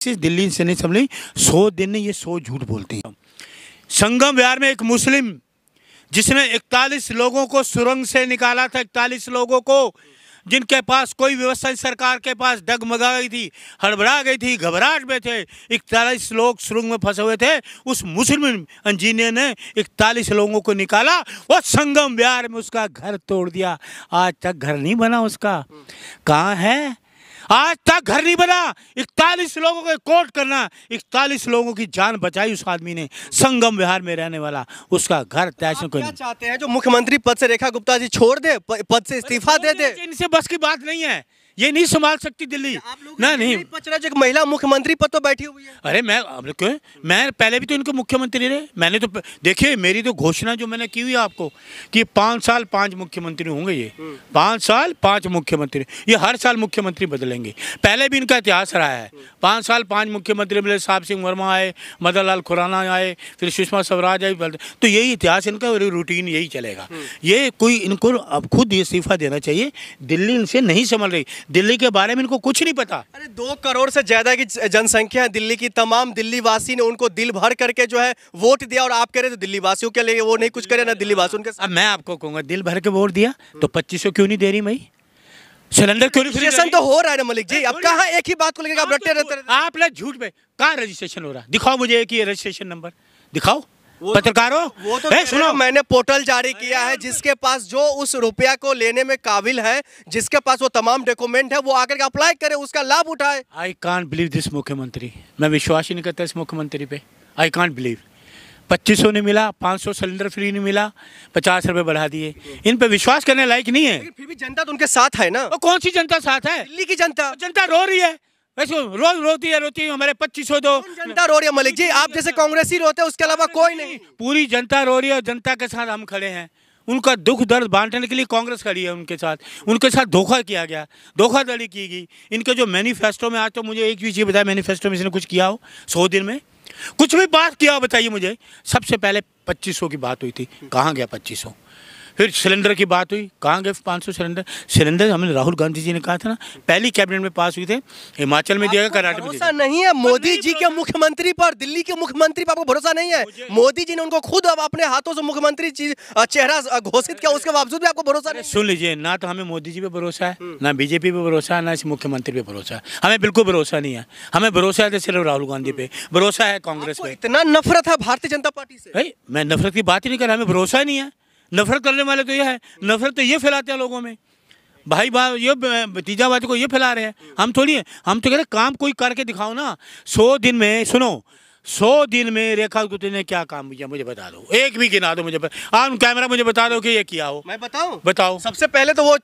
चीज़ दिल्ली से नहीं समझी, 100 दिन ने ये 100 झूठ बोलती है। संगम विहार में एक मुस्लिम जिसने 41 लोगों को सुरंग से निकाला था, 41 लोगों को जिनके पास कोई व्यवस्था नहीं, सरकार के पास डगमगा गई थी, हड़बड़ा गई थी, घबराहट में थे, 41 लोग सुरंग में फंसे हुए थे। उस मुस्लिम इंजीनियर ने 41 लोगों को निकाला और संगम विहार में उसका घर तोड़ दिया। आज तक घर नहीं बना उसका। कहाँ है? आज तक घर नहीं बना। 41 लोगों को कोर्ट करना, 41 लोगों की जान बचाई उस आदमी ने, संगम विहार में रहने वाला, उसका घर तैसे को। क्या चाहते हैं जो मुख्यमंत्री पद से रेखा गुप्ता जी छोड़ दे, पद से इस्तीफा दे दे? इनसे बस की बात नहीं है, ये नहीं संभाल सकती दिल्ली। नहीं एक महिला मुख्यमंत्री पद तो बैठी हुई है। अरे मैं पहले भी तो इनके मुख्यमंत्री रहे। मैंने तो देखिए, मेरी तो घोषणा जो मैंने की हुई है आपको कि 5 साल 5 मुख्यमंत्री होंगे। ये 5 साल 5 मुख्यमंत्री, ये हर साल मुख्यमंत्री बदलेंगे। पहले भी इनका इतिहास रहा है, 5 साल 5 मुख्यमंत्री बदले। साहब सिंह वर्मा आए, मदन लाल खुराना आए, फिर सुषमा स्वराज आई, तो यही इतिहास इनका, रूटीन यही चलेगा। ये कोई इनको अब खुद इस्तीफा देना चाहिए। दिल्ली इनसे नहीं संभल रही, दिल्ली के बारे में इनको कुछ नहीं पता। अरे 2 करोड़ से ज्यादा की जनसंख्या है दिल्ली की। तमाम दिल्ली वासी ने उनको दिल भर करके जो है वोट दिया, और आप कह रहे थे दिल्ली वासियों के लिए वो नहीं कुछ करे ना दिल्ली वासियों के। अब मैं आपको कहूँगा, दिल भर के वोट दिया तो 2500 क्यों नहीं दे रही भाई? सिलेंडर क्यों नहीं? रजिस्ट्रेशन तो हो रहा है ना मलिक जी। अब कहाँ एक ही बात को लेकर आप रटते रहते? आप लोग झूठ पे कहाँ रजिस्ट्रेशन हो रहा है? दिखाओ मुझे एक ही रजिस्ट्रेशन नंबर दिखाओ। पत्रकारों, वो तो सुनो, मैंने पोर्टल जारी किया है, जिसके पास जो उस रुपया को लेने में काबिल है, जिसके पास वो तमाम डॉक्यूमेंट है, वो आकर के अप्लाई करे, उसका लाभ उठाए। आई कांट बिलीव दिस मुख्यमंत्री। मैं विश्वास ही नहीं करता इस मुख्यमंत्री पे। I can't believe. 2500 नहीं मिला, 500 सिलेंडर फ्री नहीं मिला, 50 रुपए बढ़ा दिए। इन पे विश्वास करने लायक नहीं है। फिर भी जनता तो उनके साथ है ना। कौन सी जनता साथ है? दिल्ली की जनता। जनता रो रही है, वैसे रोज रोती है हमारे 2500 दो। जनता रो रही है मलिक जी, आप जैसे कांग्रेसी रोते हैं, उसके अलावा कोई नहीं। पूरी जनता रो रही है और जनता के साथ हम खड़े हैं। उनका दुख दर्द बांटने के लिए कांग्रेस खड़ी है उनके साथ धोखा किया गया, धोखाधड़ी की गई। इनके जो मैनिफेस्टो में, आज तो मुझे एक भी चीज़ बताया मैनिफेस्टो में इसने कुछ किया हो 100 दिन में? कुछ भी बात किया हो बताइए मुझे। सबसे पहले 2500 की बात हुई थी, कहाँ गया 2500? फिर सिलेंडर की बात हुई, कहाँ गए 500 सिलेंडर? हमने राहुल गांधी जी ने कहा था ना, पहली कैबिनेट में पास हुई थे, हिमाचल में दिया, कर्नाटक में दिया। भरोसा नहीं है मोदी जी के मुख्यमंत्री पर, दिल्ली के मुख्यमंत्री पर आपको भरोसा नहीं है? मोदी जी ने उनको खुद अब अपने हाथों से मुख्यमंत्री चेहरा घोषित किया, उसके बावजूद भी आपको भरोसा नहीं? सुन लीजिए, ना तो हमें मोदी जी पे भरोसा है, ना बीजेपी पे भरोसा है, ना इस मुख्यमंत्री पे भरोसा है। हमें बिल्कुल भरोसा नहीं है। हमें भरोसा है तो सिर्फ राहुल गांधी पे, भरोसा है कांग्रेस पे। इतना नफरत है भारतीय जनता पार्टी से? मैं नफरत की बात ही नहीं कर रहा, हमें भरोसा ही नहीं है। नफरत करने वाले तो ये है, नफरत तो ये फैलाते हैं लोगों में, भाई ये भतीजावादी को ये फैला रहे हैं। हम थोड़ी है, हम तो कह रहे काम कोई करके दिखाओ ना। 100 दिन में, सुनो, 100 दिन में रेखा गुप्ता ने क्या काम किया मुझे बता दो, एक भी गिना दो मुझे। ऑन कैमरा मुझे बता दो कि ये किया हो। मैं बताऊं? बताओ। सबसे पहले तो वो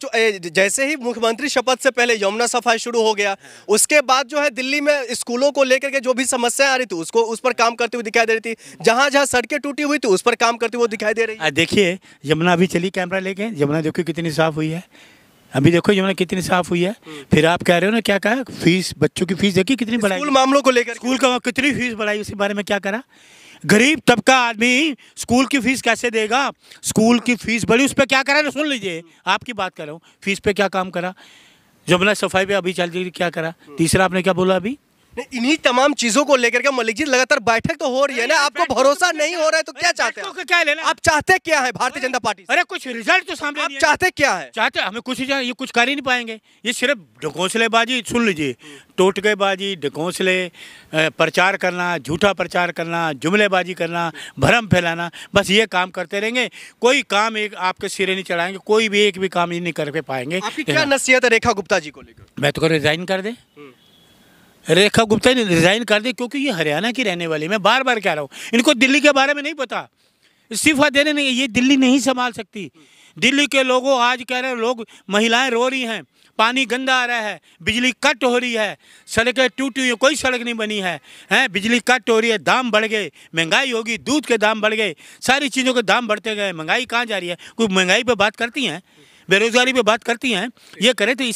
जैसे ही मुख्यमंत्री शपथ से पहले यमुना सफाई शुरू हो गया, उसके बाद जो है दिल्ली में स्कूलों को लेकर के जो भी समस्याएं आ रही थी, उसको उस पर काम करते हुए दिखाई दे रही थी। जहां जहां सड़कें टूटी हुई थी, उस पर काम करते हुए दिखाई दे रही है। देखिए, यमुना अभी चली कैमरा लेके, यमुना देखो कितनी साफ हुई है। अभी देखो यमुना कितनी साफ हुई है। फिर आप कह रहे हो ना, क्या कहा? फीस, बच्चों की फीस देखिए कितनी बढ़ाई। स्कूल मामलों को लेकर स्कूल का कितनी फीस बढ़ाई, उसी बारे में क्या करा? गरीब तबका आदमी स्कूल की फीस कैसे देगा? स्कूल की फीस बढ़ी, उस पर क्या करा ना? सुन लीजिए, आपकी बात कर रहा हूँ। फीस पे क्या काम करा? यमुना सफाई पे अभी चल रही, क्या करा? तीसरा आपने क्या बोला अभी? इन्हीं तमाम चीजों को लेकर के मलिक जी लगातार बैठक तो हो रही है ना, आपको भरोसा नहीं हो रहा है तो क्या चाहते हैं? क्या लेना? आप चाहते क्या है भारतीय जनता पार्टी से? अरे कुछ रिजल्ट तो सामने आप चाहते क्या है? चाहते हमें कुछ ही, ये कुछ कर ही नहीं पाएंगे। ये सिर्फ ढकोसलेबाजी, सुन लीजिए, टोटकेबाजी, ढकोसले, प्रचार करना, झूठा प्रचार करना, जुमलेबाजी करना, भ्रम फैलाना, बस ये काम करते रहेंगे। कोई काम एक आपके सिरे नहीं चढ़ाएंगे, कोई भी एक भी काम नहीं कर पाएंगे। आपकी क्या नसीहत है रेखा गुप्ता जी को लेकर? मैं तो रिजाइन कर दे, रेखा गुप्ता ने रिजाइन कर दे, क्योंकि ये हरियाणा की रहने वाली। मैं बार बार कह रहा हूँ, इनको दिल्ली के बारे में नहीं पता, इस्तीफा देने नहीं, ये दिल्ली नहीं संभाल सकती। दिल्ली के लोगों, आज कह रहे हैं लोग, महिलाएं रो रही हैं, पानी गंदा आ रहा है, बिजली कट हो रही है, सड़कें टूटी हुई, कोई सड़क नहीं बनी है, बिजली कट हो रही है, दाम बढ़ गए, महंगाई होगी, दूध के दाम बढ़ गए, सारी चीज़ों के दाम बढ़ते गए। महंगाई कहाँ जा रही है? कोई महंगाई पे बात करती हैं? बेरोजगारी पे बात करती हैं? ये करे तो